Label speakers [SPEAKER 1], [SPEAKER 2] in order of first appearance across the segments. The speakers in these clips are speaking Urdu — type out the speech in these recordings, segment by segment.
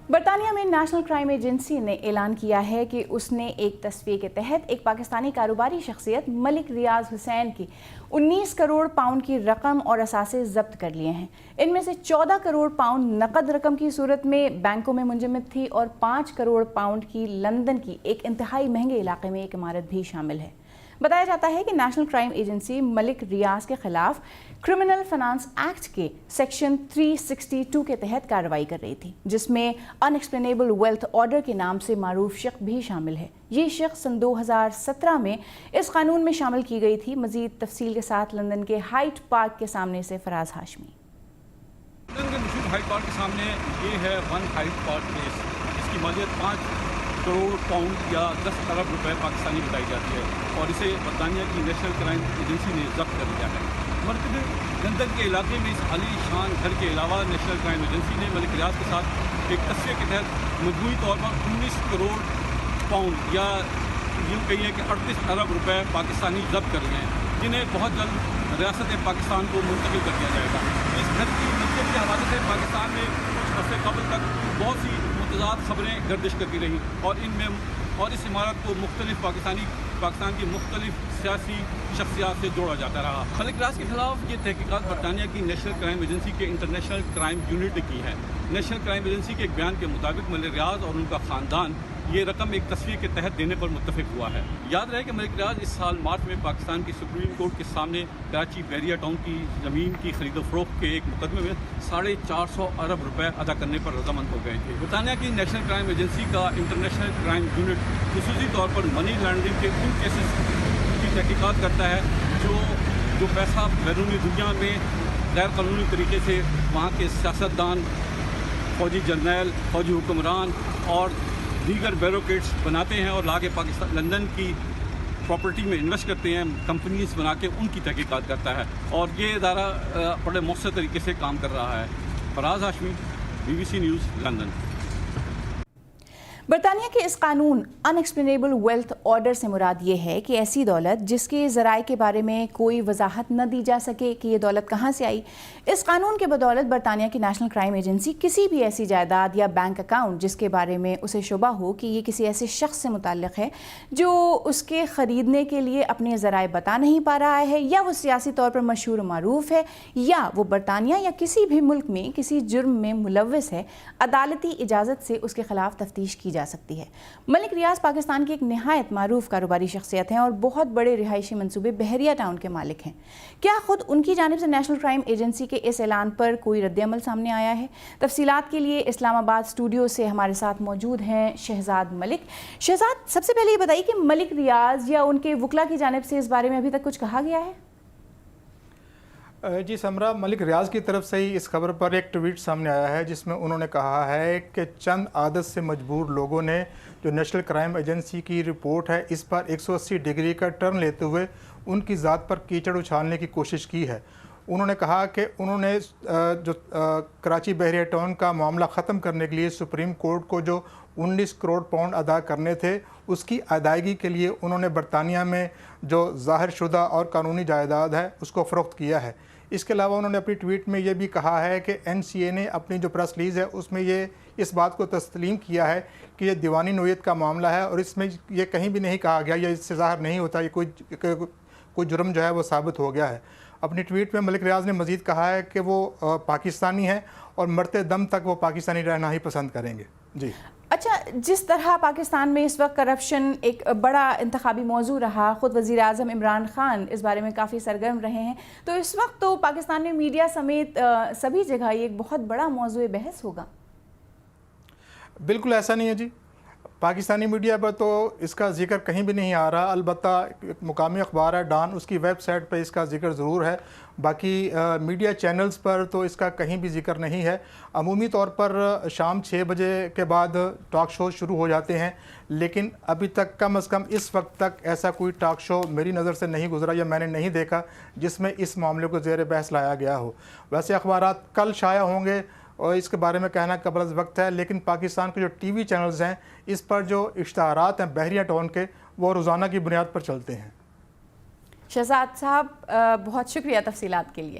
[SPEAKER 1] برطانیہ میں نیشنل کرائم ایجنسی نے اعلان کیا ہے کہ اس نے ایک تصفیے کے تحت ایک پاکستانی کاروباری شخصیت ملک ریاض حسین کی 19 کروڑ پاؤنڈ کی رقم اور اثاثے ضبط کر لیے ہیں۔ ان میں سے 14 کروڑ پاؤنڈ نقد رقم کی صورت میں بینکوں میں منجمد تھی اور 5 کروڑ پاؤنڈ کی لندن کی ایک انتہائی مہنگے علاقے میں ایک عمارت بھی شامل ہے۔ بتایا جاتا ہے کہ نیشنل کرائم ایجنسی ملک ریاض کے خلاف کرمنل فنانس ایکٹ کے سیکشن 362 کے تحت کارروائی کر رہی تھی، جس میں ان ایکسپلینیبل ویلتھ آرڈر کے نام سے معروف شخص بھی شامل ہے۔ یہ شخص سن 2017 میں اس قانون میں شامل کی گئی تھی۔ مزید تفصیل کے ساتھ لندن کے ہائٹ پارک کے سامنے سے فراز ہاشمی۔
[SPEAKER 2] لندن کے مشہور ہائٹ پارک کے سامنے یہ ہے ون ہائٹ پارک پلیس، جس کی مالیت 5 کروڑ پاؤنڈ یا 10 ارب روپے پاکستانی بتائی جاتی ہے، اور اسے برطانیہ کی نیشنل کرائم ایجنسی نے ضبط کر لیا ہے۔ مرکزی لندن کے علاقے میں اس عالی شان گھر کے علاوہ نیشنل کرائم ایجنسی نے ملک ریاض کے ساتھ ایک تصفیے کے تحت مجموعی طور پر 19 کروڑ پاؤنڈ یا یوں کہیے کہ 38 ارب روپے پاکستانی ضبط کر لیے ہیں، جنہیں بہت جلد ریاست پاکستان کو منتقل کر دیا جائے گا۔ اس گھر کی ملکیت کے حوالے سے پاکستان میں کچھ عرصے قبل تک بہت سی متضاد خبریں گردش کرتی رہیں، اور اس عمارت کو پاکستان کی مختلف سیاسی شخصیات سے جوڑا جاتا رہا۔ ملک ریاض کے خلاف یہ تحقیقات برطانیہ کی نیشنل کرائم ایجنسی کے انٹرنیشنل کرائم یونٹ نے کی ہے۔ نیشنل کرائم ایجنسی کے ایک بیان کے مطابق ملک ریاض اور ان کا خاندان یہ رقم ایک تصفیے کے تحت دینے پر متفق ہوا ہے۔ یاد رہے کہ ملک ریاض اس سال مارچ میں پاکستان کی سپریم کورٹ کے سامنے کراچی بحریہ ٹاؤن کی زمین کی خرید و فروخت کے ایک مقدمے میں 450 ارب روپے ادا کرنے پر رضامند ہو گئے تھے۔ برطانیہ کی نیشنل کرائم ایجنسی کا انٹرنیشنل کرائم یونٹ خصوصی طور پر منی لانڈرنگ کے ان کیسز کی تحقیقات کرتا ہے جو پیسہ بیرونی دنیا میں غیر قانونی طریقے سے وہاں کے سیاستدان، فوجی جرنیل، فوجی حکمران اور دیگر بیوروکریٹس بناتے ہیں اور لا کے لندن کی پراپرٹی میں انویسٹ کرتے ہیں، کمپنیز بنا کے ان کی تحقیقات کرتا ہے، اور یہ ادارہ بڑے مؤثر طریقے سے کام کر رہا ہے۔ فراز ہاشمی، BBC نیوز، لندن۔
[SPEAKER 1] برطانیہ کے اس قانون ان ایکسپلینیبل ویلتھ آرڈر سے مراد یہ ہے کہ ایسی دولت جس کے ذرائع کے بارے میں کوئی وضاحت نہ دی جا سکے کہ یہ دولت کہاں سے آئی۔ اس قانون کے بدولت برطانیہ کی نیشنل کرائم ایجنسی کسی بھی ایسی جائیداد یا بینک اکاؤنٹ جس کے بارے میں اسے شبہ ہو کہ یہ کسی ایسے شخص سے متعلق ہے جو اس کے خریدنے کے لیے اپنے ذرائع بتا نہیں پا رہا ہے، یا وہ سیاسی طور پر مشہور و معروف ہے، یا وہ برطانیہ یا کسی بھی ملک میں کسی جرم میں ملوث ہے، عدالتی اجازت سے اس کے خلاف تفتیش کی جا سکتی ہے۔ ملک ریاض پاکستان کی ایک نہایت معروف کاروباری شخصیت ہیں اور بہت بڑے رہائشی منصوبے بحریہ ٹاؤن کے مالک ہیں۔ کیا خود ان کی جانب سے نیشنل کرائم ایجنسی کے اس اعلان پر کوئی رد عمل سامنے آیا ہے؟ تفصیلات کے لیے اسلام آباد اسٹوڈیو سے ہمارے ساتھ موجود ہیں شہزاد ملک۔ شہزاد، سب سے پہلے یہ بتائیے کہ ملک ریاض یا ان کے وکلا کی جانب سے اس بارے میں ابھی تک کچھ کہا گیا ہے؟
[SPEAKER 3] جی سمرا، ملک ریاض کی طرف سے ہی اس خبر پر ایک ٹویٹ سامنے آیا ہے جس میں انہوں نے کہا ہے کہ چند عادت سے مجبور لوگوں نے جو نیشنل کرائم ایجنسی کی رپورٹ ہے اس پر 180 ڈگری کا ٹرن لیتے ہوئے ان کی ذات پر کیچڑ اچھالنے کی کوشش کی ہے۔ انہوں نے کہا کہ انہوں نے جو کراچی بحریہ ٹاؤن کا معاملہ ختم کرنے کے لیے سپریم کورٹ کو جو 19 کروڑ پاؤنڈ ادا کرنے تھے اس کی ادائیگی کے لیے انہوں نے برطانیہ میں جو ظاہر شدہ اور قانونی جائیداد ہے اس کو فروخت کیا ہے۔ اس کے علاوہ انہوں نے اپنی ٹویٹ میں یہ بھی کہا ہے کہ NCA نے اپنی جو پریس ریلیز ہے اس میں اس بات کو تسلیم کیا ہے کہ یہ دیوانی نوعیت کا معاملہ ہے، اور اس میں یہ کہیں بھی نہیں کہا گیا یا اس سے ظاہر نہیں ہوتا یہ کوئی جرم جو ہے وہ ثابت ہو گیا ہے۔ اپنی ٹویٹ میں ملک ریاض نے مزید کہا ہے کہ وہ پاکستانی ہیں اور مرتے دم تک وہ پاکستانی رہنا ہی پسند کریں گے۔ جی
[SPEAKER 1] اچھا، جس طرح پاکستان میں اس وقت کرپشن ایک بڑا انتخابی موضوع رہا، خود وزیر اعظم عمران خان اس بارے میں کافی سرگرم رہے ہیں، تو اس وقت تو پاکستان میں میڈیا سمیت سبھی جگہ یہ ایک بہت بڑا موضوع بحث ہوگا۔
[SPEAKER 3] بالکل ایسا نہیں ہے جی، پاکستانی میڈیا پر تو اس کا ذکر کہیں بھی نہیں آ رہا، البتہ مقامی اخبار ہے ڈان، اس کی ویب سائٹ پہ اس کا ذکر ضرور ہے، باقی میڈیا چینلز پر تو اس کا کہیں بھی ذکر نہیں ہے۔ عمومی طور پر شام 6 بجے کے بعد ٹاک شو شروع ہو جاتے ہیں، لیکن ابھی تک کم از کم اس وقت تک ایسا کوئی ٹاک شو میری نظر سے نہیں گزرا یا میں نے نہیں دیکھا جس میں اس معاملے کو زیر بحث لایا گیا ہو۔ ویسے اخبارات کل شائع ہوں گے اور اس کے بارے میں کہنا قبل از وقت ہے، لیکن پاکستان کے جو ٹی وی چینلز ہیں اس پر جو اشتہارات ہیں بحریہ ٹاؤن کے وہ روزانہ کی بنیاد پر چلتے ہیں۔
[SPEAKER 1] شہزاد صاحب، بہت شکریہ تفصیلات کے لیے۔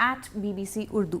[SPEAKER 1] @BBC Urdu।